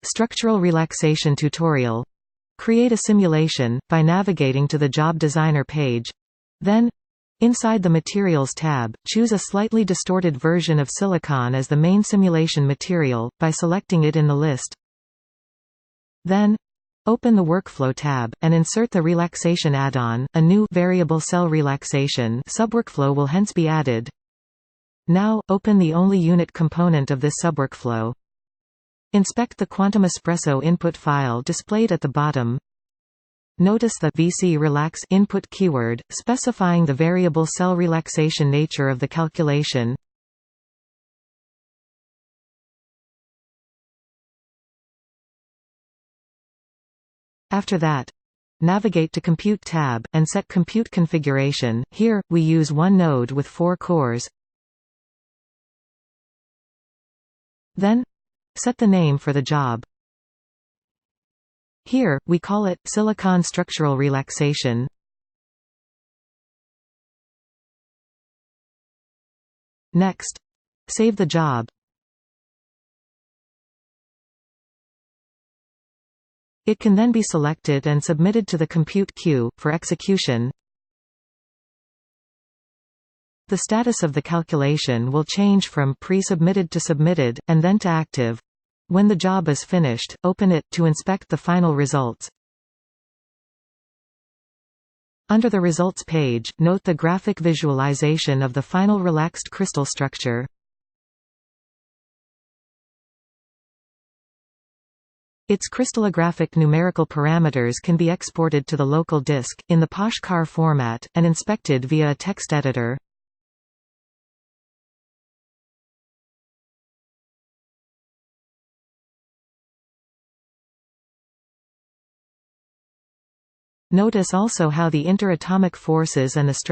Structural relaxation tutorial. Create a simulation, by navigating to the Job Designer page. Then, inside the Materials tab, choose a slightly distorted version of silicon as the main simulation material, by selecting it in the list. Then, open the Workflow tab, and insert the Relaxation add-on. A new variable cell relaxation subworkflow will hence be added. Now, open the only unit component of this subworkflow. Inspect the Quantum Espresso input file displayed at the bottom. Notice the VC Relax input keyword, specifying the variable cell relaxation nature of the calculation. After that, navigate to Compute tab, and set Compute Configuration. Here, we use one node with 4 cores. Then, set the name for the job. Here, we call it Silicon Structural Relaxation. Next, save the job. It can then be selected and submitted to the compute queue, for execution. The status of the calculation will change from pre-submitted to submitted, and then to active. When the job is finished, open it, to inspect the final results. Under the Results page, note the graphic visualization of the final relaxed crystal structure. Its crystallographic numerical parameters can be exported to the local disk, in the POSH-CAR format, and inspected via a text editor. Notice also how the interatomic forces and the